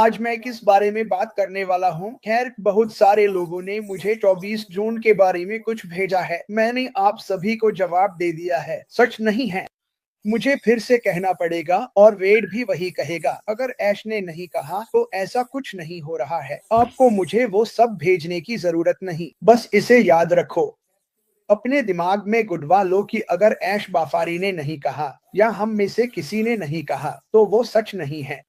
आज मैं किस बारे में बात करने वाला हूँ? खैर बहुत सारे लोगों ने मुझे 24 जून के बारे में कुछ भेजा है। मैंने आप सभी को जवाब दे दिया है, सच नहीं है। मुझे फिर से कहना पड़ेगा और वेड भी वही कहेगा। अगर ऐश ने नहीं कहा तो ऐसा कुछ नहीं हो रहा है। आपको मुझे वो सब भेजने की जरूरत नहीं, बस इसे याद रखो। अपने दिमाग में गुडवा लो कि अगर ऐश बाफारी ने नहीं कहा या हम में से किसी ने नहीं कहा तो वो सच नहीं है।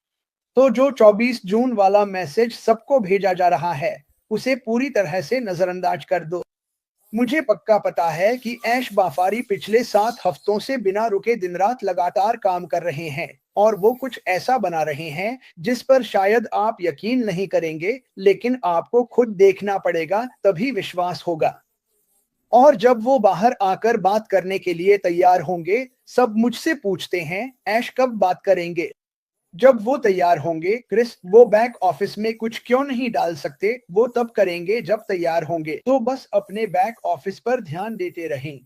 तो जो 24 जून वाला मैसेज सबको भेजा जा रहा है, उसे पूरी तरह से नजरअंदाज कर दो। मुझे पक्का पता है कि ऐश बाफारी पिछले 7 हफ्तों से बिना रुके दिन रात लगातार काम कर रहे हैं और वो कुछ ऐसा बना रहे हैं जिस पर शायद आप यकीन नहीं करेंगे, लेकिन आपको खुद देखना पड़ेगा तभी विश्वास होगा। और जब वो बाहर आकर बात करने के लिए तैयार होंगे, सब मुझसे पूछते हैं ऐश कब बात करेंगे। जब वो तैयार होंगे, क्रिस वो बैक ऑफिस में कुछ क्यों नहीं डाल सकते, वो तब करेंगे जब तैयार होंगे। तो बस अपने बैक ऑफिस पर ध्यान देते रहें।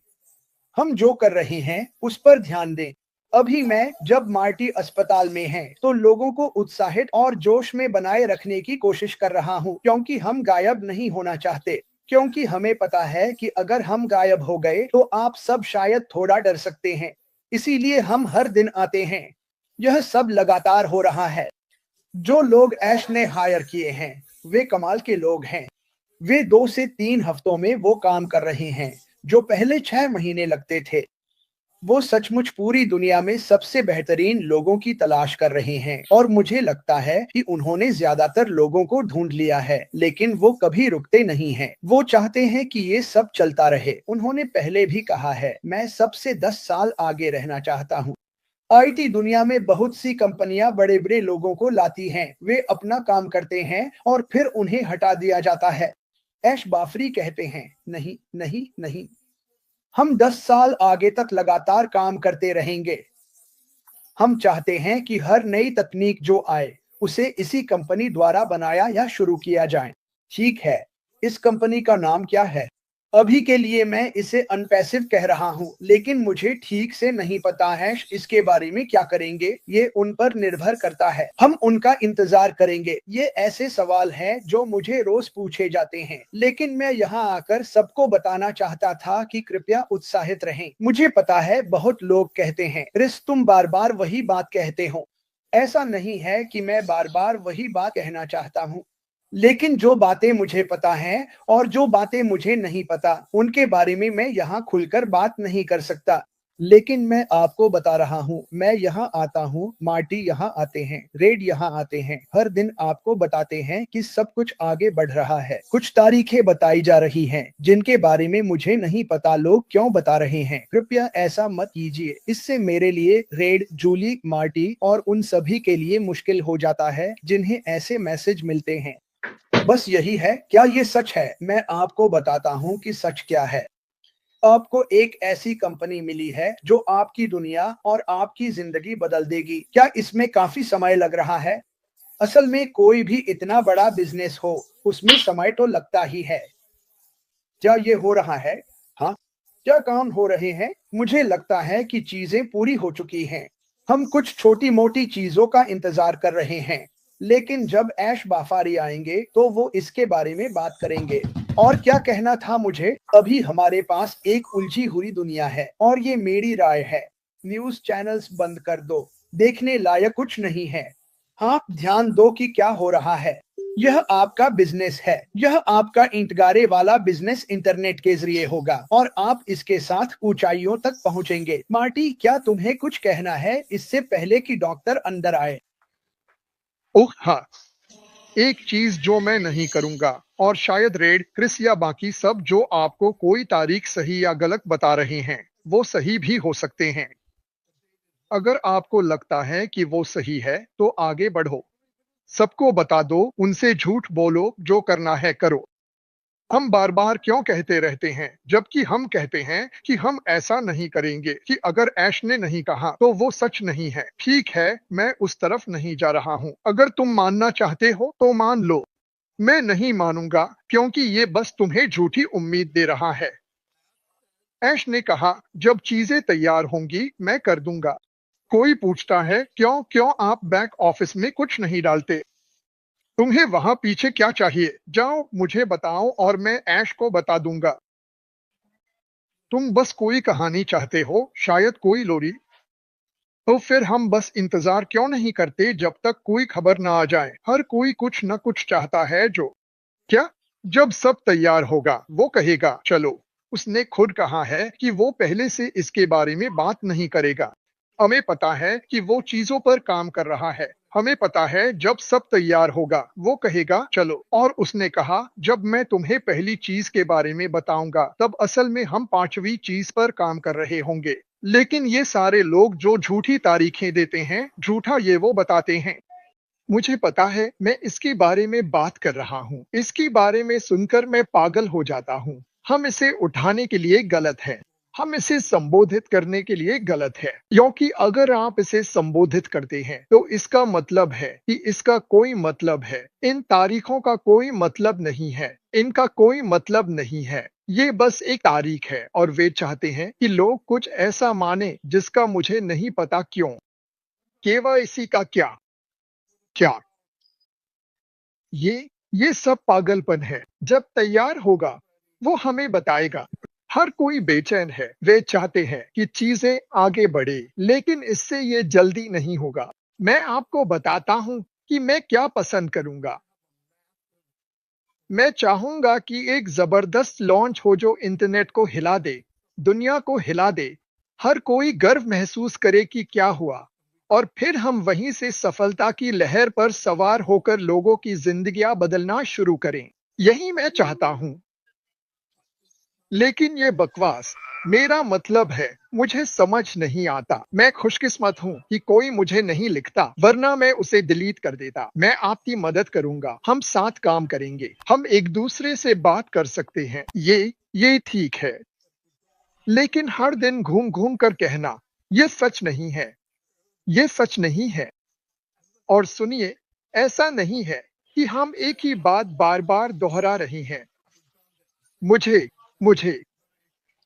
हम जो कर रहे हैं उस पर ध्यान दें। अभी मैं जब मार्टी अस्पताल में है तो लोगों को उत्साहित और जोश में बनाए रखने की कोशिश कर रहा हूँ, क्योंकि हम गायब नहीं होना चाहते। क्योंकि हमें पता है कि अगर हम गायब हो गए तो आप सब शायद थोड़ा डर सकते हैं। इसीलिए हम हर दिन आते हैं। यह सब लगातार हो रहा है। जो लोग ऐश ने हायर किए हैं वे कमाल के लोग हैं। वे 2 से 3 हफ्तों में वो काम कर रहे हैं जो पहले 6 महीने लगते थे। वो सचमुच पूरी दुनिया में सबसे बेहतरीन लोगों की तलाश कर रहे हैं और मुझे लगता है कि उन्होंने ज्यादातर लोगों को ढूंढ लिया है, लेकिन वो कभी रुकते नहीं हैं। वो चाहते हैं कि ये सब चलता रहे। उन्होंने पहले भी कहा है, मैं सबसे 10 साल आगे रहना चाहता हूँ। आईटी दुनिया में बहुत सी कंपनियां बड़े बड़े लोगों को लाती हैं। वे अपना काम करते हैं और फिर उन्हें हटा दिया जाता है। ऐश बाफरी कहते हैं, नहीं नहीं नहीं, हम 10 साल आगे तक लगातार काम करते रहेंगे। हम चाहते हैं कि हर नई तकनीक जो आए उसे इसी कंपनी द्वारा बनाया या शुरू किया जाए। ठीक है, इस कंपनी का नाम क्या है? अभी के लिए मैं इसे अनपैसिव कह रहा हूँ, लेकिन मुझे ठीक से नहीं पता है इसके बारे में क्या करेंगे। ये उन पर निर्भर करता है। हम उनका इंतजार करेंगे। ये ऐसे सवाल हैं जो मुझे रोज पूछे जाते हैं, लेकिन मैं यहाँ आकर सबको बताना चाहता था कि कृपया उत्साहित रहें। मुझे पता है बहुत लोग कहते हैं, क्रिस तुम बार बार वही बात कहते हो। ऐसा नहीं है कि मैं बार बार वही बात कहना चाहता हूँ, लेकिन जो बातें मुझे पता हैं और जो बातें मुझे नहीं पता, उनके बारे में मैं यहाँ खुलकर बात नहीं कर सकता। लेकिन मैं आपको बता रहा हूँ, मैं यहाँ आता हूँ, मार्टी यहाँ आते हैं, रेड यहाँ आते हैं, हर दिन आपको बताते हैं कि सब कुछ आगे बढ़ रहा है। कुछ तारीखें बताई जा रही हैं जिनके बारे में मुझे नहीं पता लोग क्यों बता रहे हैं। कृपया ऐसा मत कीजिए। इससे मेरे लिए, रेड, जूली, मार्टी और उन सभी के लिए मुश्किल हो जाता है जिन्हें ऐसे मैसेज मिलते हैं। बस यही है। क्या ये सच है? मैं आपको बताता हूँ कि सच क्या है। आपको एक ऐसी कंपनी मिली है जो आपकी दुनिया और आपकी जिंदगी बदल देगी। क्या इसमें काफी समय लग रहा है? असल में कोई भी इतना बड़ा बिजनेस हो, उसमें समय तो लगता ही है। क्या ये हो रहा है? हाँ। क्या काम हो रहे हैं? मुझे लगता है कि चीजें पूरी हो चुकी हैं। हम कुछ छोटी मोटी चीजों का इंतजार कर रहे हैं, लेकिन जब ऐश बाफारी आएंगे तो वो इसके बारे में बात करेंगे। और क्या कहना था मुझे? अभी हमारे पास एक उलझी हुई दुनिया है और ये मेरी राय है। न्यूज चैनल्स बंद कर दो, देखने लायक कुछ नहीं है। हाँ, ध्यान दो कि क्या हो रहा है। यह आपका बिजनेस है। यह आपका ईंटगारे वाला बिजनेस इंटरनेट के जरिए होगा और आप इसके साथ ऊंचाइयों तक पहुंचेंगे। मार्टी, क्या तुम्हें कुछ कहना है इससे पहले कि डॉक्टर अंदर आए? ओह हाँ, एक चीज जो मैं नहीं करूंगा, और शायद रेड, क्रिस या बाकी सब जो आपको कोई तारीख सही या गलत बता रहे हैं, वो सही भी हो सकते हैं। अगर आपको लगता है कि वो सही है, तो आगे बढ़ो। सबको बता दो, उनसे झूठ बोलो, जो करना है करो। हम बार बार क्यों कहते रहते हैं, जबकि हम कहते हैं कि हम ऐसा नहीं करेंगे, कि अगर ऐश ने नहीं कहा तो वो सच नहीं है। ठीक है, मैं उस तरफ नहीं जा रहा हूँ। अगर तुम मानना चाहते हो तो मान लो। मैं नहीं मानूंगा, क्योंकि ये बस तुम्हें झूठी उम्मीद दे रहा है। ऐश ने कहा, जब चीजें तैयार होंगी मैं कर दूंगा। कोई पूछता है क्यों क्यों आप बैक ऑफिस में कुछ नहीं डालते। तुम्हें वहां पीछे क्या चाहिए? जाओ मुझे बताओ और मैं ऐश को बता दूंगा। तुम बस कोई कहानी चाहते हो, शायद कोई लोरी। तो फिर हम बस इंतजार क्यों नहीं करते जब तक कोई खबर ना आ जाए? हर कोई कुछ न कुछ चाहता है जो। क्या? जब सब तैयार होगा वो कहेगा चलो। उसने खुद कहा है कि वो पहले से इसके बारे में बात नहीं करेगा। हमें पता है कि वो चीजों पर काम कर रहा है। हमें पता है जब सब तैयार होगा वो कहेगा चलो। और उसने कहा जब मैं तुम्हें पहली चीज के बारे में बताऊंगा तब असल में हम पांचवी चीज पर काम कर रहे होंगे। लेकिन ये सारे लोग जो झूठी तारीखें देते हैं, झूठा ये वो बताते हैं। मुझे पता है मैं इसके बारे में बात कर रहा हूँ। इसके बारे में सुनकर मैं पागल हो जाता हूँ। हम इसे उठाने के लिए गलत है। हम इसे संबोधित करने के लिए गलत है, क्योंकि अगर आप इसे संबोधित करते हैं तो इसका मतलब है कि इसका कोई मतलब है। इन तारीखों का कोई मतलब नहीं है। इनका कोई मतलब नहीं है। ये बस एक तारीख है और वे चाहते हैं कि लोग कुछ ऐसा माने जिसका मुझे नहीं पता क्यों। केवाईसी का क्या? क्या? ये ये सब पागलपन है। जब तैयार होगा वो हमें बताएगा। हर कोई बेचैन है। वे चाहते हैं कि चीजें आगे बढ़े, लेकिन इससे ये जल्दी नहीं होगा। मैं आपको बताता हूँ कि मैं क्या पसंद करूंगा। मैं चाहूंगा कि एक जबरदस्त लॉन्च हो जो इंटरनेट को हिला दे, दुनिया को हिला दे। हर कोई गर्व महसूस करे कि क्या हुआ। और फिर हम वहीं से सफलता की लहर पर सवार होकर लोगों की जिंदगियां बदलना शुरू करें। यही मैं चाहता हूं। लेकिन ये बकवास। मेरा मतलब है मुझे समझ नहीं आता। मैं खुशकिस्मत हूँ कि कोई मुझे नहीं लिखता, वरना मैं उसे डिलीट कर देता। मैं आपकी मदद करूंगा। हम साथ काम करेंगे। हम एक दूसरे से बात कर सकते हैं। ये ठीक है। लेकिन हर दिन घूम घूम कर कहना ये सच नहीं है। ये सच नहीं है। और सुनिए, ऐसा नहीं है कि हम एक ही बात बार बार दोहरा रहे हैं। मुझे मुझे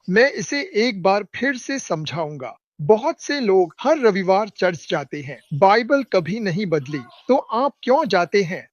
मैं इसे एक बार फिर से समझाऊंगा। बहुत से लोग हर रविवार चर्च जाते हैं। बाइबल कभी नहीं बदली, तो आप क्यों जाते हैं?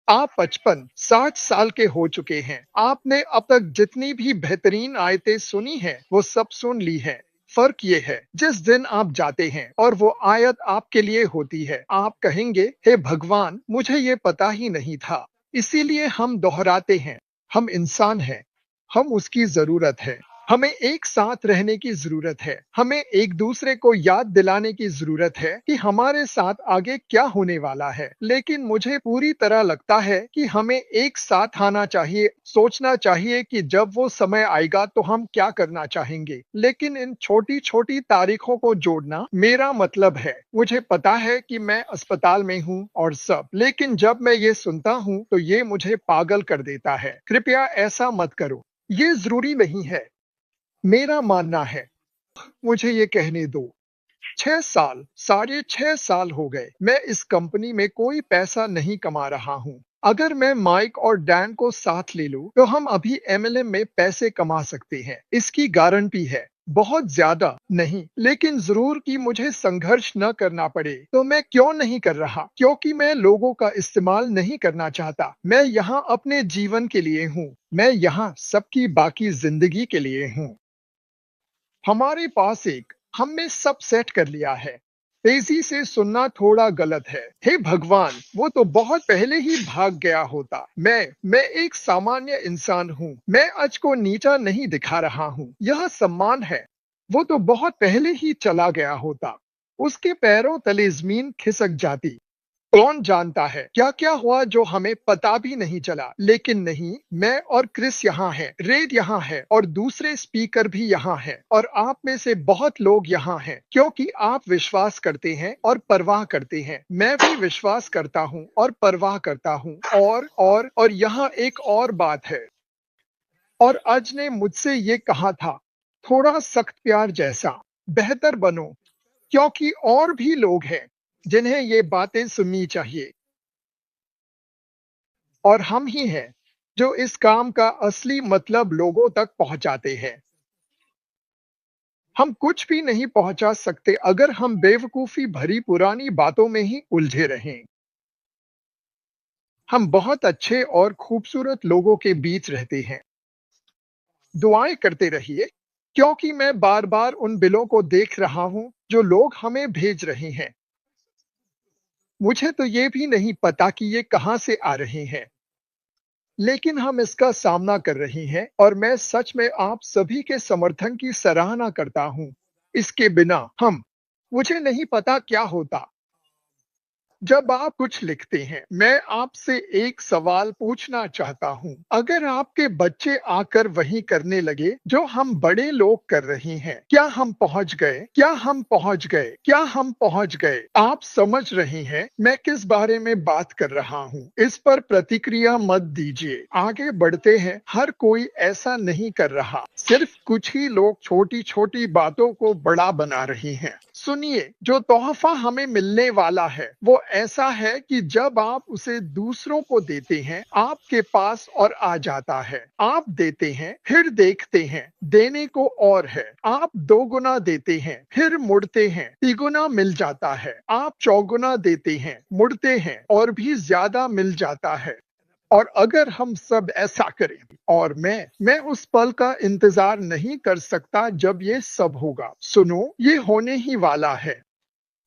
आप 55-60 साल के हो चुके हैं। आपने अब तक जितनी भी बेहतरीन आयतें सुनी हैं वो सब सुन ली हैं। फर्क ये है, जिस दिन आप जाते हैं और वो आयत आपके लिए होती है, आप कहेंगे हे भगवान, मुझे ये पता ही नहीं था। इसीलिए हम दोहराते हैं। हम इंसान हैं। हम उसकी जरूरत है। हमें एक साथ रहने की जरूरत है। हमें एक दूसरे को याद दिलाने की जरूरत है कि हमारे साथ आगे क्या होने वाला है। लेकिन मुझे पूरी तरह लगता है कि हमें एक साथ आना चाहिए, सोचना चाहिए कि जब वो समय आएगा तो हम क्या करना चाहेंगे। लेकिन इन छोटी छोटी तारीखों को जोड़ना मेरा मतलब है। मुझे पता है कि मैं अस्पताल में हूँ और सब, लेकिन जब मैं ये सुनता हूँ तो ये मुझे पागल कर देता है। कृपया ऐसा मत करो। ये जरूरी नहीं है। मेरा मानना है। मुझे ये कहने दो। 6 साल, साढ़े 6 साल हो गए मैं इस कंपनी में कोई पैसा नहीं कमा रहा हूँ। अगर मैं माइक और डैन को साथ ले लूं तो हम अभी एमएलएम में पैसे कमा सकते हैं। इसकी गारंटी है। बहुत ज्यादा नहीं, लेकिन जरूर कि मुझे संघर्ष न करना पड़े। तो मैं क्यों नहीं कर रहा? क्योंकि मैं लोगों का इस्तेमाल नहीं करना चाहता। मैं यहाँ अपने जीवन के लिए हूँ। मैं यहाँ सबकी बाकी जिंदगी के लिए हूँ। हमारे पास एक हमने सब सेट कर लिया है। तेजी से सुनना थोड़ा गलत है। हे भगवान, वो तो बहुत पहले ही भाग गया होता। मैं एक सामान्य इंसान हूँ। मैं आज को नीचा नहीं दिखा रहा हूँ। यह सम्मान है। वो तो बहुत पहले ही चला गया होता। उसके पैरों तले जमीन खिसक जाती। कौन जानता है क्या क्या हुआ जो हमें पता भी नहीं चला। लेकिन नहीं, मैं और क्रिस यहाँ हैं, रेड यहाँ है और दूसरे स्पीकर भी यहाँ हैं और आप में से बहुत लोग यहाँ हैं क्योंकि आप विश्वास करते हैं और परवाह करते हैं। मैं भी विश्वास करता हूँ और परवाह करता हूँ। और यहाँ एक और बात है। और अज ने मुझसे ये कहा था, थोड़ा सख्त प्यार जैसा। बेहतर बनो, क्योंकि और भी लोग हैं जिन्हें ये बातें सुननी चाहिए। और हम ही हैं जो इस काम का असली मतलब लोगों तक पहुंचाते हैं। हम कुछ भी नहीं पहुंचा सकते अगर हम बेवकूफी भरी पुरानी बातों में ही उलझे रहें। हम बहुत अच्छे और खूबसूरत लोगों के बीच रहते हैं। दुआएं करते रहिए, क्योंकि मैं बार बार उन बिलों को देख रहा हूं जो लोग हमें भेज रहे हैं। मुझे तो ये भी नहीं पता कि ये कहां से आ रहे हैं, लेकिन हम इसका सामना कर रहे हैं और मैं सच में आप सभी के समर्थन की सराहना करता हूं। इसके बिना हम मुझे नहीं पता क्या होता। जब आप कुछ लिखते हैं, मैं आपसे एक सवाल पूछना चाहता हूं। अगर आपके बच्चे आकर वही करने लगे जो हम बड़े लोग कर रहे हैं, क्या हम पहुंच गए? क्या हम पहुंच गए? क्या हम पहुंच गए? आप समझ रहे हैं मैं किस बारे में बात कर रहा हूं। इस पर प्रतिक्रिया मत दीजिए। आगे बढ़ते हैं। हर कोई ऐसा नहीं कर रहा, सिर्फ कुछ ही लोग छोटी छोटी बातों को बड़ा बना रहे हैं। सुनिए, जो तोहफा हमें मिलने वाला है वो ऐसा है कि जब आप उसे दूसरों को देते हैं, आपके पास और आ जाता है। आप देते हैं, फिर देखते हैं, देने को और है। आप दोगुना देते हैं, फिर मुड़ते हैं, तिगुना मिल जाता है। आप चौगुना देते हैं, मुड़ते हैं, और भी ज्यादा मिल जाता है। और अगर हम सब ऐसा करें, और मैं उस पल का इंतजार नहीं कर सकता जब ये सब होगा। सुनो, ये होने ही वाला है।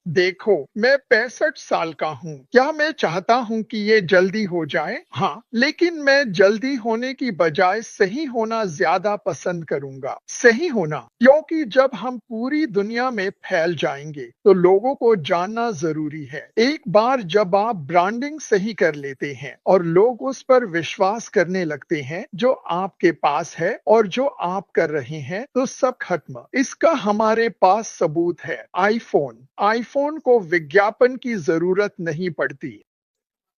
देखो, मैं 65 साल का हूँ। क्या मैं चाहता हूँ कि ये जल्दी हो जाए? हाँ, लेकिन मैं जल्दी होने की बजाय सही होना ज्यादा पसंद करूंगा। सही होना, क्योंकि जब हम पूरी दुनिया में फैल जाएंगे तो लोगों को जानना जरूरी है। एक बार जब आप ब्रांडिंग सही कर लेते हैं और लोग उस पर विश्वास करने लगते हैं जो आपके पास है और जो आप कर रहे हैं, तो सब खत्म। इसका हमारे पास सबूत है। आईफोन को विज्ञापन की जरूरत नहीं पड़ती।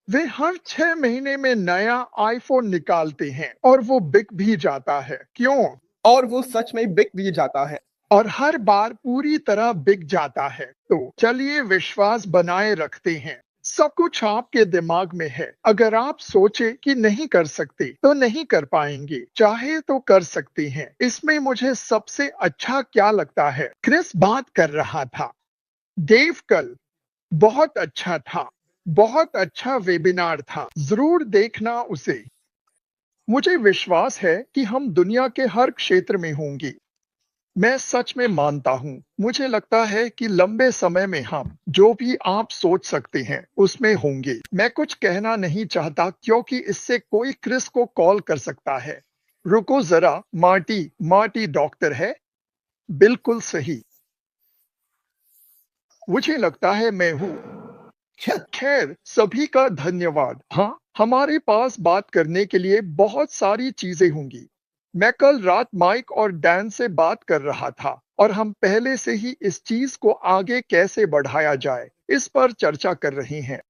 वे हर 6 महीने में नया आईफोन निकालते हैं और वो बिक भी जाता है। क्यों? और वो सच में बिक भी जाता है। और हर बार पूरी तरह बिक जाता है। तो चलिए विश्वास बनाए रखते हैं। सब कुछ आपके दिमाग में है। अगर आप सोचे कि नहीं कर सकते तो नहीं कर पाएंगे, चाहे तो कर सकते हैं। इसमें मुझे सबसे अच्छा क्या लगता है, क्रिस बात कर रहा था। देव कल बहुत अच्छा था। बहुत अच्छा वेबिनार था। जरूर देखना उसे। मुझे विश्वास है कि हम दुनिया के हर क्षेत्र में होंगे। मैं सच में मानता हूं। मुझे लगता है कि लंबे समय में हम जो भी आप सोच सकते हैं उसमें होंगे। मैं कुछ कहना नहीं चाहता क्योंकि इससे कोई क्रिस को कॉल कर सकता है। रुको जरा, मार्टी डॉक्टर है। बिल्कुल सही। मुझे लगता है मैं हूँ। खैर, सभी का धन्यवाद। हाँ, हमारे पास बात करने के लिए बहुत सारी चीजें होंगी। मैं कल रात माइक और डैन से बात कर रहा था और हम पहले से ही इस चीज को आगे कैसे बढ़ाया जाए इस पर चर्चा कर रहे हैं।